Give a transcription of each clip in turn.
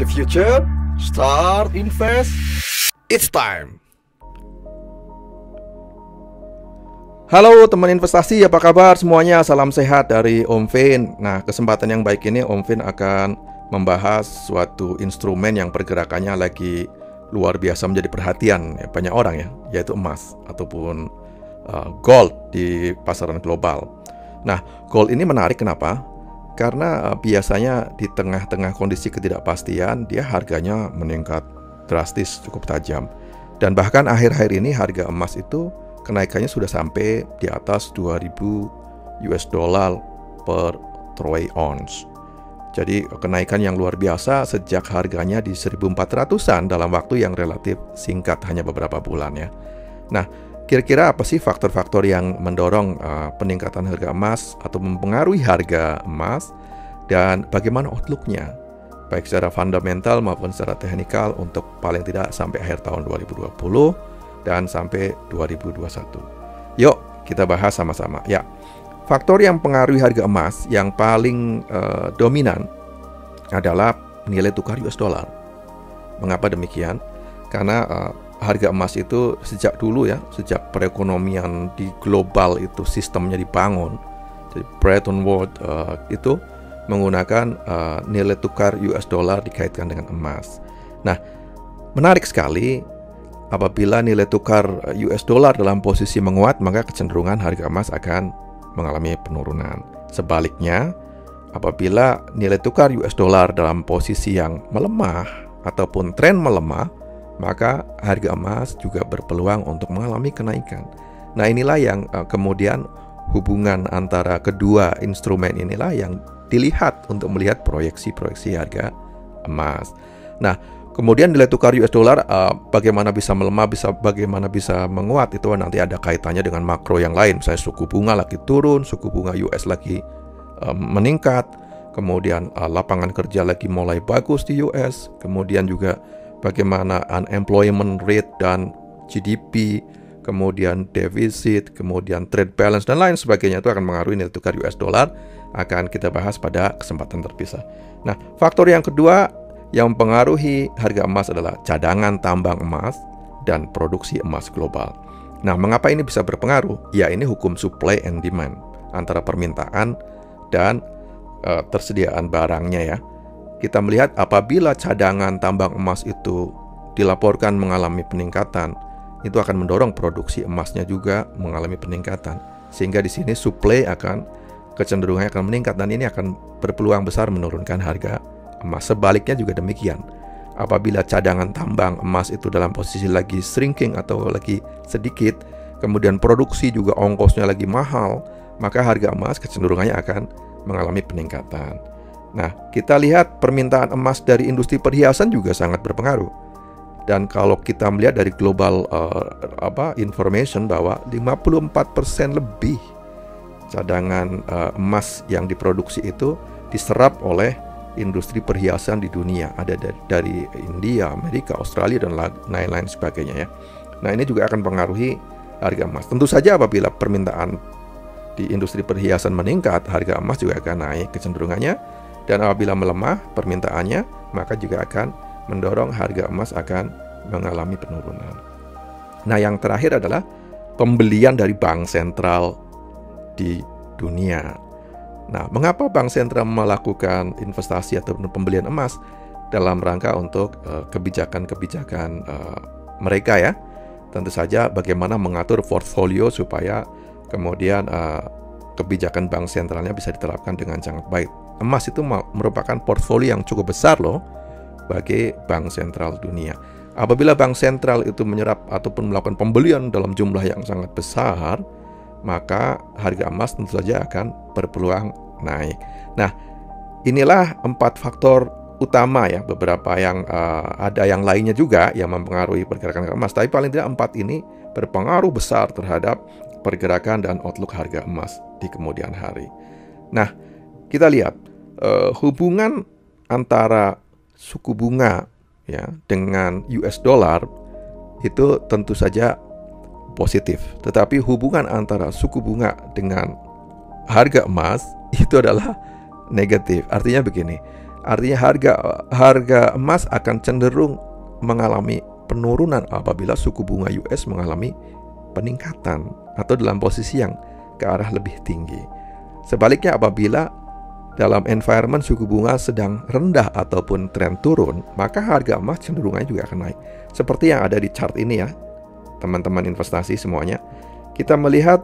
the future, start invest. It's time. Halo teman investasi, apa kabar semuanya? Salam sehat dari Om Vin. Nah, kesempatan yang baik ini Om Vin akan membahas suatu instrumen yang pergerakannya lagi luar biasa menjadi perhatian ya, banyak orang ya, yaitu emas ataupun gold di pasaran global. Nah, gold ini menarik kenapa? Karena biasanya di tengah-tengah kondisi ketidakpastian dia harganya meningkat drastis, cukup tajam. Dan bahkan akhir-akhir ini harga emas itu kenaikannya sudah sampai di atas 2000 US dollar per troy ounce. Jadi kenaikan yang luar biasa sejak harganya di 1400-an dalam waktu yang relatif singkat, hanya beberapa bulan ya. Nah, kira-kira apa sih faktor-faktor yang mendorong peningkatan harga emas atau mempengaruhi harga emas, dan bagaimana outlook-nya baik secara fundamental maupun secara teknikal untuk paling tidak sampai akhir tahun 2020 dan sampai 2021. Yuk kita bahas sama-sama ya. Faktor yang mempengaruhi harga emas yang paling dominan adalah nilai tukar US dollar. Mengapa demikian? Karena harga emas itu sejak dulu ya, sejak perekonomian di global itu sistemnya dibangun, jadi Bretton Woods itu menggunakan nilai tukar US dollar dikaitkan dengan emas. Nah, menarik sekali, apabila nilai tukar US dollar dalam posisi menguat, maka kecenderungan harga emas akan mengalami penurunan. Sebaliknya, apabila nilai tukar US dollar dalam posisi yang melemah ataupun tren melemah, maka harga emas juga berpeluang untuk mengalami kenaikan. Nah, inilah yang kemudian hubungan antara kedua instrumen inilah yang dilihat untuk melihat proyeksi-proyeksi harga emas. Nah, kemudian nilai tukar US dollar bagaimana bisa melemah, bagaimana bisa menguat, itu nanti ada kaitannya dengan makro yang lain. Misalnya suku bunga lagi turun, suku bunga US lagi meningkat, kemudian lapangan kerja lagi mulai bagus di US, kemudian juga bagaimana unemployment rate dan GDP, kemudian defisit, kemudian trade balance dan lain sebagainya, itu akan mengaruhi nilai tukar US dollar. Akan kita bahas pada kesempatan terpisah. Nah, faktor yang kedua yang mempengaruhi harga emas adalah cadangan tambang emas dan produksi emas global. Nah, mengapa ini bisa berpengaruh? Ya, ini hukum supply and demand, antara permintaan dan tersediaan barangnya ya. Kita melihat apabila cadangan tambang emas itu dilaporkan mengalami peningkatan, itu akan mendorong produksi emasnya juga mengalami peningkatan. Sehingga di sini supply kecenderungannya akan meningkat, dan ini akan berpeluang besar menurunkan harga emas. Sebaliknya juga demikian. Apabila cadangan tambang emas itu dalam posisi lagi shrinking atau lagi sedikit, kemudian produksi juga ongkosnya lagi mahal, maka harga emas kecenderungannya akan mengalami peningkatan. Nah, kita lihat permintaan emas dari industri perhiasan juga sangat berpengaruh. Dan kalau kita melihat dari global information bahwa 54% lebih cadangan emas yang diproduksi itu diserap oleh industri perhiasan di dunia. Ada dari India, Amerika, Australia, dan lain-lain sebagainya ya. Nah, ini juga akan mempengaruhi harga emas. Tentu saja apabila permintaan di industri perhiasan meningkat, harga emas juga akan naik kecenderungannya. Dan apabila melemah permintaannya, maka juga akan mendorong harga emas akan mengalami penurunan. Nah, yang terakhir adalah pembelian dari bank sentral di dunia. Nah, mengapa bank sentral melakukan investasi atau pembelian emas? Dalam rangka untuk kebijakan-kebijakan mereka ya. Tentu saja bagaimana mengatur portfolio supaya kemudian kebijakan bank sentralnya bisa diterapkan dengan sangat baik. Emas itu merupakan portfolio yang cukup besar loh bagi bank sentral dunia. Apabila bank sentral itu menyerap ataupun melakukan pembelian dalam jumlah yang sangat besar, maka harga emas tentu saja akan berpeluang naik. Nah, inilah 4 faktor utama ya, beberapa yang ada yang lainnya juga yang mempengaruhi pergerakan emas, tapi paling tidak 4 ini berpengaruh besar terhadap pergerakan dan outlook harga emas di kemudian hari. Nah, kita lihat hubungan antara suku bunga ya dengan US dollar itu tentu saja positif, tetapi hubungan antara suku bunga dengan harga emas itu adalah negatif. Artinya begini, Artinya harga emas akan cenderung mengalami penurunan apabila suku bunga US mengalami peningkatan atau dalam posisi yang ke arah lebih tinggi. Sebaliknya, apabila dalam environment suku bunga sedang rendah ataupun tren turun, maka harga emas cenderungannya juga akan naik. Seperti yang ada di chart ini ya, teman-teman investasi semuanya. Kita melihat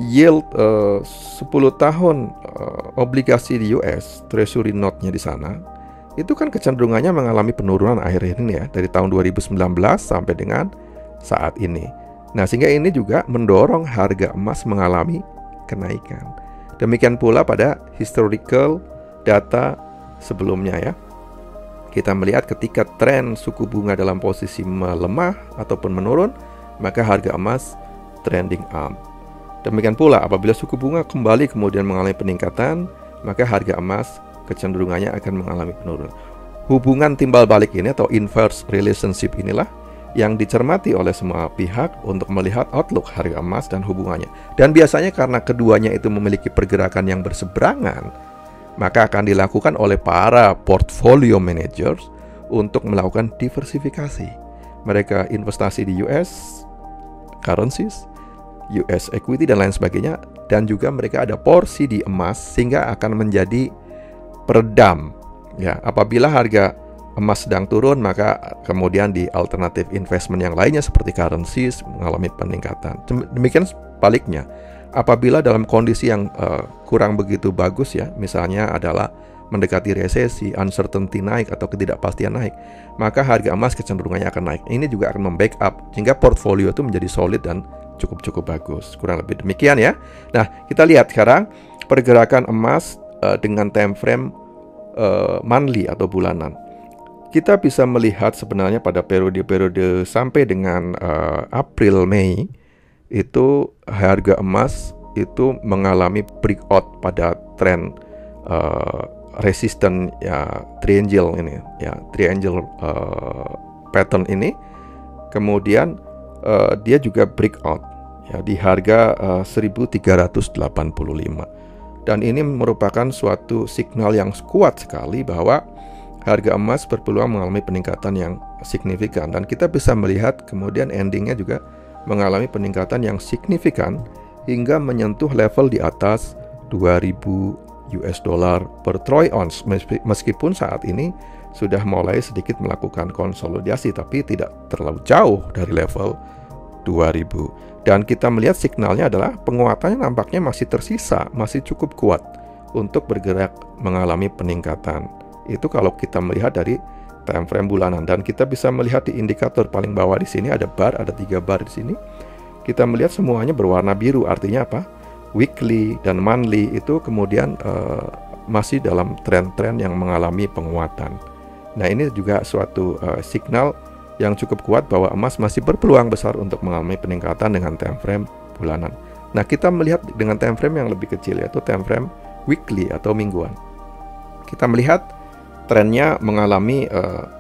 yield 10 tahun obligasi di US, Treasury note-nya di sana, itu kan kecenderungannya mengalami penurunan akhir-akhir ini ya, dari tahun 2019 sampai dengan saat ini. Nah, sehingga ini juga mendorong harga emas mengalami kenaikan. Demikian pula pada historical data sebelumnya ya. Kita melihat ketika tren suku bunga dalam posisi melemah ataupun menurun, maka harga emas trending up. Demikian pula apabila suku bunga kembali kemudian mengalami peningkatan, maka harga emas kecenderungannya akan mengalami penurunan. Hubungan timbal balik ini atau inverse relationship inilah yang dicermati oleh semua pihak untuk melihat outlook harga emas dan hubungannya. Dan biasanya karena keduanya itu memiliki pergerakan yang berseberangan, maka akan dilakukan oleh para portfolio managers untuk melakukan diversifikasi. Mereka investasi di US currencies, US equity dan lain sebagainya, dan juga mereka ada porsi di emas sehingga akan menjadi peredam ya. Apabila harga emas sedang turun, maka kemudian di alternatif investment yang lainnya seperti currencies mengalami peningkatan. Demikian sebaliknya, apabila dalam kondisi yang kurang begitu bagus ya, misalnya adalah mendekati resesi, uncertainty naik atau ketidakpastian naik, maka harga emas kecenderungannya akan naik. Ini juga akan membackup sehingga portfolio itu menjadi solid dan cukup bagus. Kurang lebih demikian ya. Nah, kita lihat sekarang pergerakan emas dengan time frame monthly atau bulanan. Kita bisa melihat sebenarnya pada periode-periode sampai dengan April Mei itu harga emas itu mengalami breakout pada tren resisten ya, triangle ini ya, triangle pattern ini. Kemudian dia juga breakout ya di harga 1385. Dan ini merupakan suatu signal yang kuat sekali bahwa harga emas berpeluang mengalami peningkatan yang signifikan. Dan kita bisa melihat kemudian endingnya juga mengalami peningkatan yang signifikan hingga menyentuh level di atas 2000 US dollar per troy ounce. Meskipun saat ini sudah mulai sedikit melakukan konsolidasi, tapi tidak terlalu jauh dari level 2000. Dan kita melihat signalnya adalah penguatannya nampaknya masih tersisa, masih cukup kuat untuk bergerak mengalami peningkatan. Itu kalau kita melihat dari time frame bulanan. Dan kita bisa melihat di indikator paling bawah di sini ada bar, ada 3 bar di sini. Kita melihat semuanya berwarna biru, artinya apa? Weekly dan monthly itu kemudian masih dalam tren-tren yang mengalami penguatan. Nah, ini juga suatu signal yang cukup kuat bahwa emas masih berpeluang besar untuk mengalami peningkatan dengan time frame bulanan. Nah, kita melihat dengan time frame yang lebih kecil, yaitu time frame weekly atau mingguan. Kita melihat trennya mengalami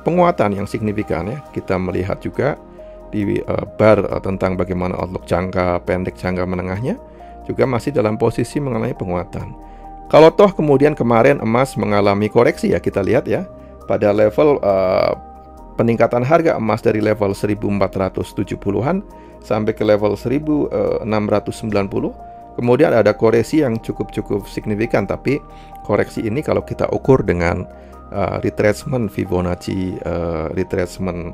penguatan yang signifikan ya. Kita melihat juga di bar tentang bagaimana outlook jangka pendek, jangka menengahnya juga masih dalam posisi mengalami penguatan. Kalau toh kemudian kemarin emas mengalami koreksi ya, kita lihat ya pada level peningkatan harga emas dari level 1470-an sampai ke level 1690. Kemudian ada koreksi yang cukup signifikan, tapi koreksi ini kalau kita ukur dengan retracement Fibonacci retracement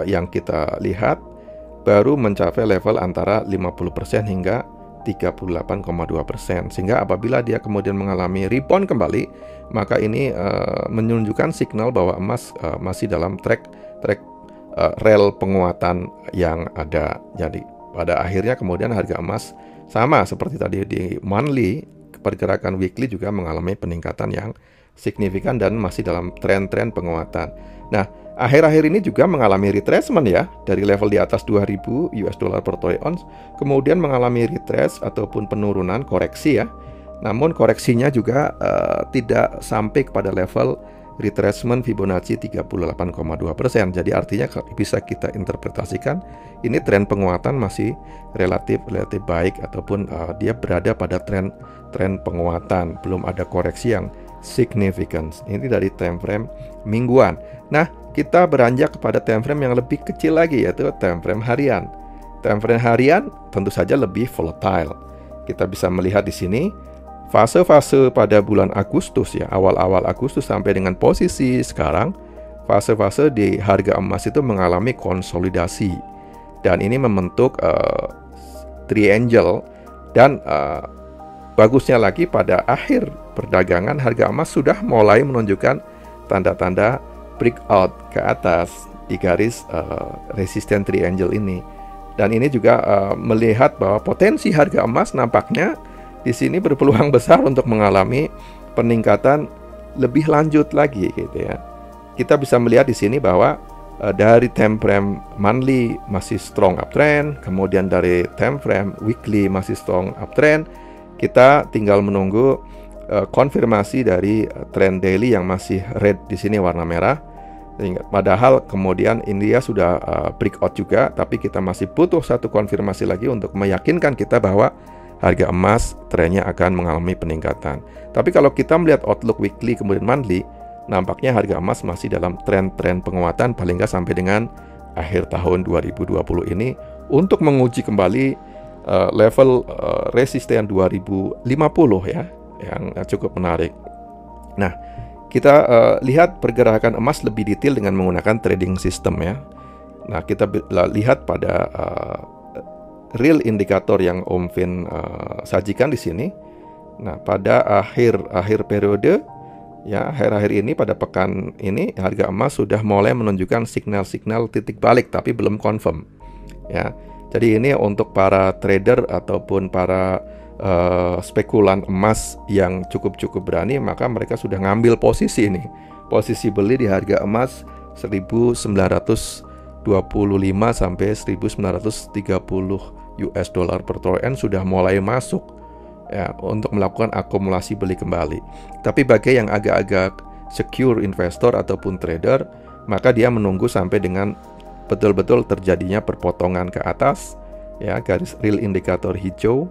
yang kita lihat baru mencapai level antara 50% hingga 38,2%. Sehingga apabila dia kemudian mengalami rebound kembali, maka ini menunjukkan signal bahwa emas masih dalam track rel penguatan yang ada. Jadi pada akhirnya kemudian harga emas sama seperti tadi di monthly, pergerakan weekly juga mengalami peningkatan yang signifikan dan masih dalam tren-tren penguatan. Nah, akhir-akhir ini juga mengalami retracement ya, dari level di atas 2000 US dollar per troy ounce, kemudian mengalami retrace ataupun penurunan koreksi ya. Namun koreksinya juga tidak sampai kepada level retracement Fibonacci 38,2%. Jadi artinya bisa kita interpretasikan ini tren penguatan masih relatif baik ataupun dia berada pada tren penguatan, belum ada koreksi yang significance. Ini dari time frame mingguan. Nah, kita beranjak kepada time frame yang lebih kecil lagi, yaitu time frame harian. Time frame harian tentu saja lebih volatile. Kita bisa melihat di sini fase-fase pada bulan Agustus ya, awal-awal Agustus sampai dengan posisi sekarang, fase-fase di harga emas itu mengalami konsolidasi. Dan ini membentuk triangle, dan bagusnya lagi pada akhir perdagangan harga emas sudah mulai menunjukkan tanda-tanda breakout ke atas di garis resisten triangle ini. Dan ini juga melihat bahwa potensi harga emas nampaknya di sini berpeluang besar untuk mengalami peningkatan lebih lanjut lagi gitu ya. Kita bisa melihat di sini bahwa dari time frame monthly masih strong uptrend, kemudian dari time frame weekly masih strong uptrend. Kita tinggal menunggu konfirmasi dari trend daily yang masih red di sini warna merah. Padahal kemudian India sudah breakout juga, tapi kita masih butuh satu konfirmasi lagi untuk meyakinkan kita bahwa harga emas trennya akan mengalami peningkatan. Tapi kalau kita melihat outlook weekly kemudian monthly, nampaknya harga emas masih dalam tren-tren penguatan paling nggak sampai dengan akhir tahun 2020 ini untuk menguji kembali level resisten 2050 ya, yang cukup menarik. Nah, kita lihat pergerakan emas lebih detail dengan menggunakan trading system ya. Nah, kita lihat pada real indikator yang Om Vin sajikan di sini. Nah, pada akhir periode ya, akhir-akhir ini pada pekan ini harga emas sudah mulai menunjukkan signal-signal titik balik tapi belum confirm. Ya. Jadi ini untuk para trader ataupun para spekulan emas yang cukup berani, maka mereka sudah ngambil posisi ini. Posisi beli di harga emas 1925 sampai 1930 US dollar per troy ounce sudah mulai masuk ya untuk melakukan akumulasi beli kembali. Tapi bagi yang agak-agak secure investor ataupun trader, maka dia menunggu sampai dengan betul-betul terjadinya perpotongan ke atas ya, garis real indikator hijau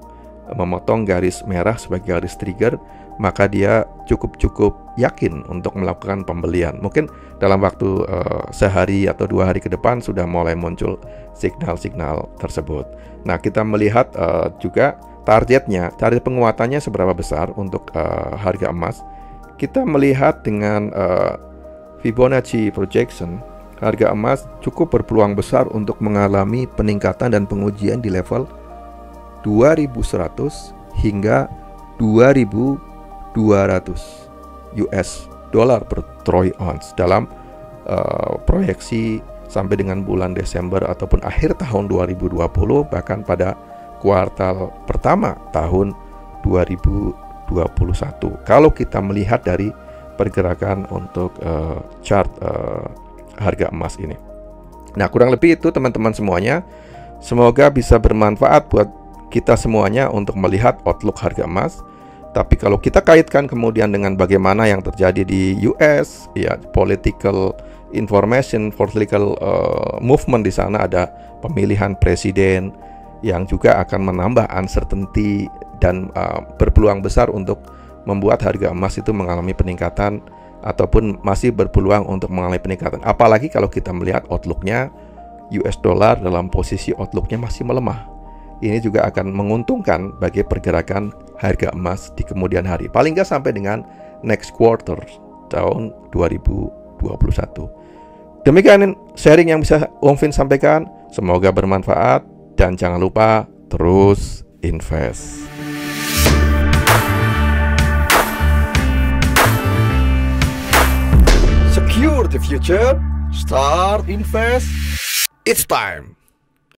memotong garis merah sebagai garis trigger, maka dia cukup yakin untuk melakukan pembelian. Mungkin dalam waktu sehari atau 2 hari ke depan sudah mulai muncul signal-signal tersebut. Nah, kita melihat juga target penguatannya seberapa besar untuk harga emas. Kita melihat dengan Fibonacci projection, harga emas cukup berpeluang besar untuk mengalami peningkatan dan pengujian di level 2100 hingga 2200 US dollar per troy ounce dalam proyeksi sampai dengan bulan Desember ataupun akhir tahun 2020, bahkan pada kuartal pertama tahun 2021. Kalau kita melihat dari pergerakan untuk chart harga emas ini. Nah, kurang lebih itu teman-teman semuanya. Semoga bisa bermanfaat buat kita semuanya untuk melihat outlook harga emas. Tapi kalau kita kaitkan kemudian dengan bagaimana yang terjadi di US, ya political information, political movement di sana, ada pemilihan presiden yang juga akan menambah uncertainty dan berpeluang besar untuk membuat harga emas itu mengalami peningkatan ataupun masih berpeluang untuk mengalami peningkatan. Apalagi kalau kita melihat outlooknya US dollar dalam posisi outlooknya masih melemah. Ini juga akan menguntungkan bagi pergerakan harga emas di kemudian hari. Paling nggak sampai dengan next quarter tahun 2021. Demikian sharing yang bisa Om Vin sampaikan. Semoga bermanfaat dan jangan lupa terus invest. Secure the future. Start invest. It's time.